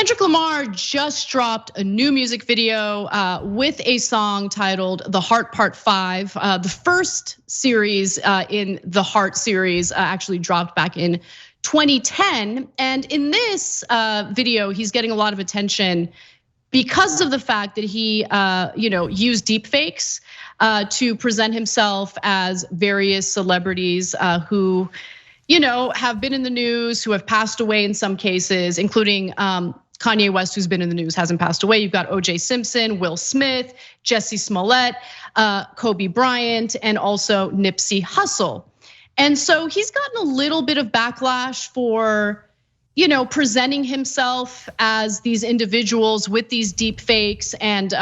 Kendrick Lamar just dropped a new music video with a song titled The Heart Part 5. The first series in the Heart series actually dropped back in 2010. And in this video, he's getting a lot of attention because of the fact that he used deep fakes to present himself as various celebrities who have been in the news, who have passed away in some cases, including Kanye West, who's been in the news, hasn't passed away. You've got O.J. Simpson, Will Smith, Jussie Smollett, Kobe Bryant, and also Nipsey Hussle. And so he's gotten a little bit of backlash for presenting himself as these individuals with these deep fakes and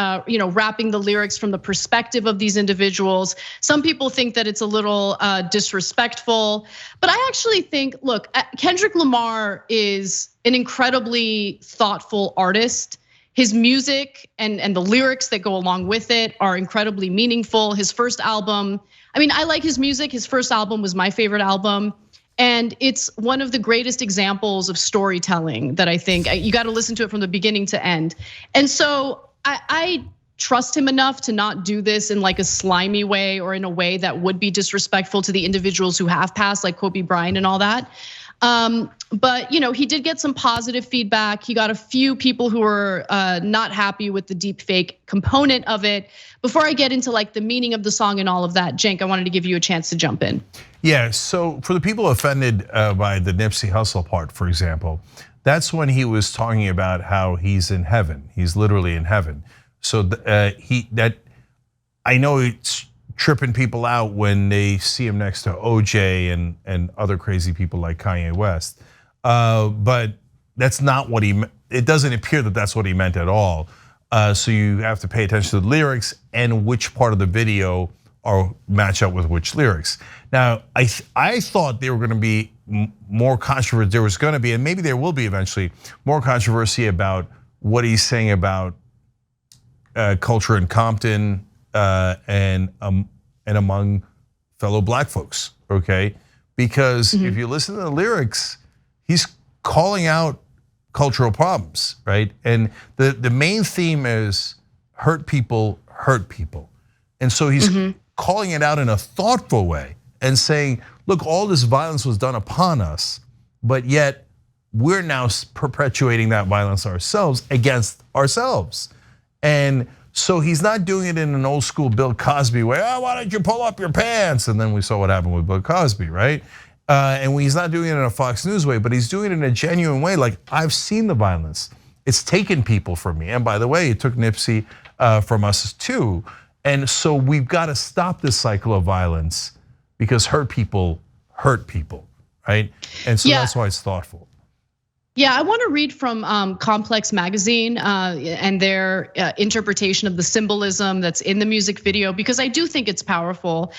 rapping the lyrics from the perspective of these individuals. Some people think that it's a little disrespectful, but I actually think, look, Kendrick Lamar is an incredibly thoughtful artist. His music and the lyrics that go along with it are incredibly meaningful. His first album, I like his music. His first album was my favorite album. And it's one of the greatest examples of storytelling that I think you got to listen to it from the beginning to end. And so I trust him enough to not do this in like a slimy way or in a way that would be disrespectful to the individuals who have passed, like Kobe Bryant and all that. But he did get some positive feedback. He got a few people who were not happy with the deep fake component of it. Before I get into like the meaning of the song and all of that, Cenk, I wanted to give you a chance to jump in. Yeah, so for the people offended by the Nipsey Hussle part, for example, that's when he was talking about how he's in heaven. He's literally in heaven. So I know it's tripping people out when they see him next to OJ and other crazy people like Kanye West. But that's not what it doesn't appear that that's what he meant at all. So you have to pay attention to the lyrics and which part of the video or match up with which lyrics. Now, I thought there were gonna be more controversy. There was gonna be, and maybe there will be eventually, more controversy about what he's saying about culture in Compton and among fellow black folks, okay? Because if you listen to the lyrics, he's calling out cultural problems, right? And the main theme is hurt people hurt people. And so he's calling it out in a thoughtful way and saying, look, all this violence was done upon us, but yet we're now perpetuating that violence ourselves against ourselves. And so he's not doing it in an old school Bill Cosby way. Oh, why don't you pull up your pants? And then we saw what happened with Bill Cosby, right? And he's not doing it in a Fox News way, but he's doing it in a genuine way. Like, I've seen the violence. It's taken people from me. And by the way, it took Nipsey from us too. And so we've got to stop this cycle of violence because hurt people, right? And so that's why it's thoughtful. Yeah, I want to read from Complex Magazine and their interpretation of the symbolism that's in the music video, because I do think it's powerful.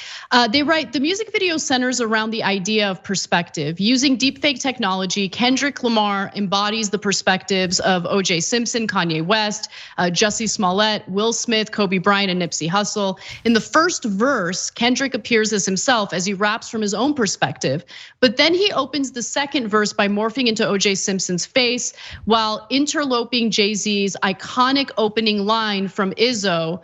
They write, the music video centers around the idea of perspective. Using deepfake technology, Kendrick Lamar embodies the perspectives of O.J. Simpson, Kanye West, Jussie Smollett, Will Smith, Kobe Bryant, and Nipsey Hussle. In the first verse, Kendrick appears as himself as he raps from his own perspective. But then he opens the second verse by morphing into O.J. Simpson's face while interloping Jay-Z's iconic opening line from Izzo.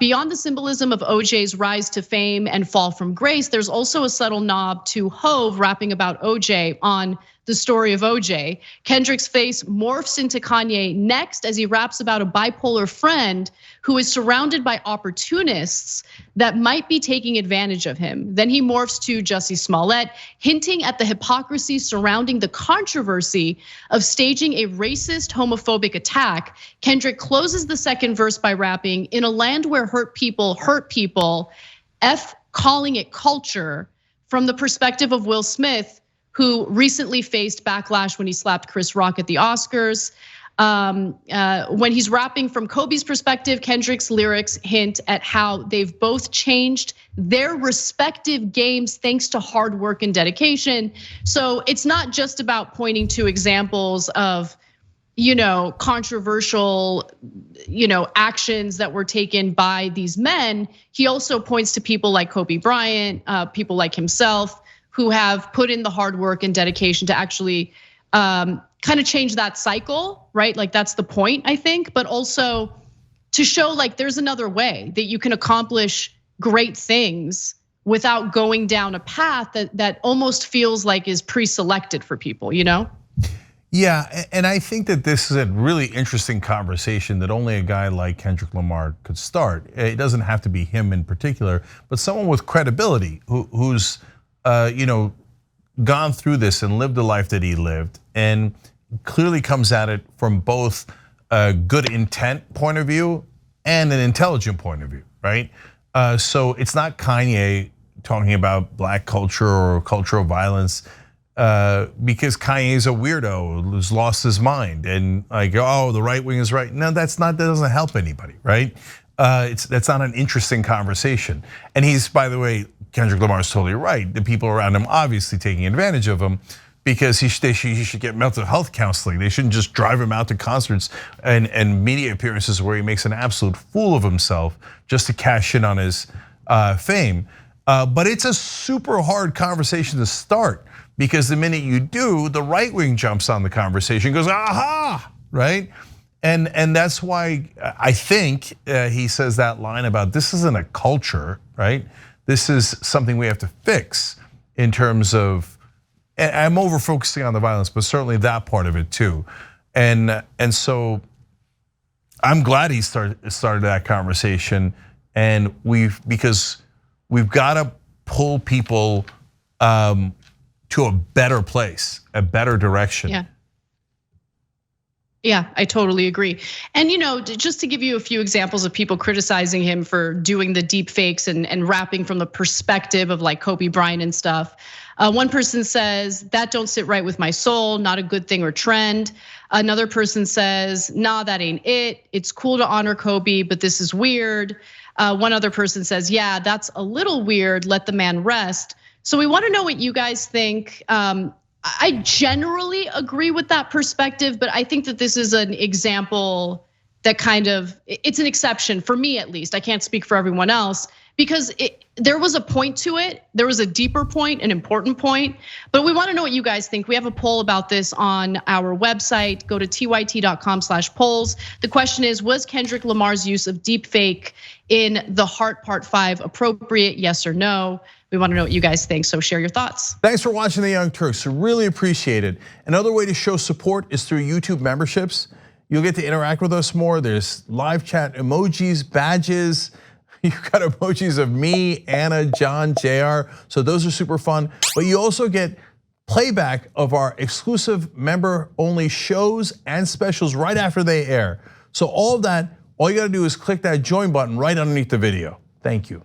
Beyond the symbolism of OJ's rise to fame and fall from grace, there's also a subtle nod to Hove rapping about OJ on The Story of OJ. Kendrick's face morphs into Kanye next as he raps about a bipolar friend who is surrounded by opportunists that might be taking advantage of him. Then he morphs to Jussie Smollett, hinting at the hypocrisy surrounding the controversy of staging a racist, homophobic attack. Kendrick closes the second verse by rapping, in a land where hurt people, calling it culture, from the perspective of Will Smith, who recently faced backlash when he slapped Chris Rock at the Oscars. When he's rapping from Kobe's perspective, Kendrick's lyrics hint at how they've both changed their respective games thanks to hard work and dedication. So it's not just about pointing to examples of, controversial, actions that were taken by these men. He also points to people like Kobe Bryant, people like himself, who have put in the hard work and dedication to actually kind of change that cycle, right? Like that's the point, I think, but also to show like there's another way that you can accomplish great things without going down a path that almost feels like is pre-selected for people, you know? Yeah, and I think that this is a really interesting conversation that only a guy like Kendrick Lamar could start. It doesn't have to be him in particular, but someone with credibility who's gone through this and lived the life that he lived, and clearly comes at it from both a good intent point of view and an intelligent point of view, right? So it's not Kanye talking about black culture or cultural violence because Kanye's a weirdo who's lost his mind and like, oh, the right wing is right. No, that doesn't help anybody, right? That's not an interesting conversation. And he's, by the way, Kendrick Lamar is totally right. The people around him obviously taking advantage of him because he should get mental health counseling. They shouldn't just drive him out to concerts and media appearances where he makes an absolute fool of himself just to cash in on his fame. But it's a super hard conversation to start because the minute you do, the right wing jumps on the conversation, goes, aha, right? And that's why I think he says that line about this isn't a culture, right? This is something we have to fix in terms of, and I'm over focusing on the violence, but certainly that part of it too. And so I'm glad he started that conversation, and because we've got to pull people to a better place, a better direction. Yeah. Yeah, I totally agree. And just to give you a few examples of people criticizing him for doing the deep fakes and rapping from the perspective of like Kobe Bryant and stuff. One person says, that don't sit right with my soul, not a good thing or trend. Another person says, nah, that ain't it. It's cool to honor Kobe, but this is weird. One other person says, yeah, that's a little weird, let the man rest. So we wanna know what you guys think. I generally agree with that perspective, but I think that this is an example that it's an exception for me at least. I can't speak for everyone else because there was a point to it. There was a deeper point, an important point, but we wanna know what you guys think. We have a poll about this on our website. Go to tyt.com/polls. The question is, was Kendrick Lamar's use of deepfake in The Heart Part 5 appropriate, yes or no? We want to know what you guys think, so share your thoughts. Thanks for watching The Young Turks, really appreciate it. Another way to show support is through YouTube memberships. You'll get to interact with us more. There's live chat emojis, badges. You've got emojis of me, Anna, John, JR, so those are super fun. But you also get playback of our exclusive member-only shows and specials right after they air. So all of that, all you gotta do is click that join button right underneath the video. Thank you.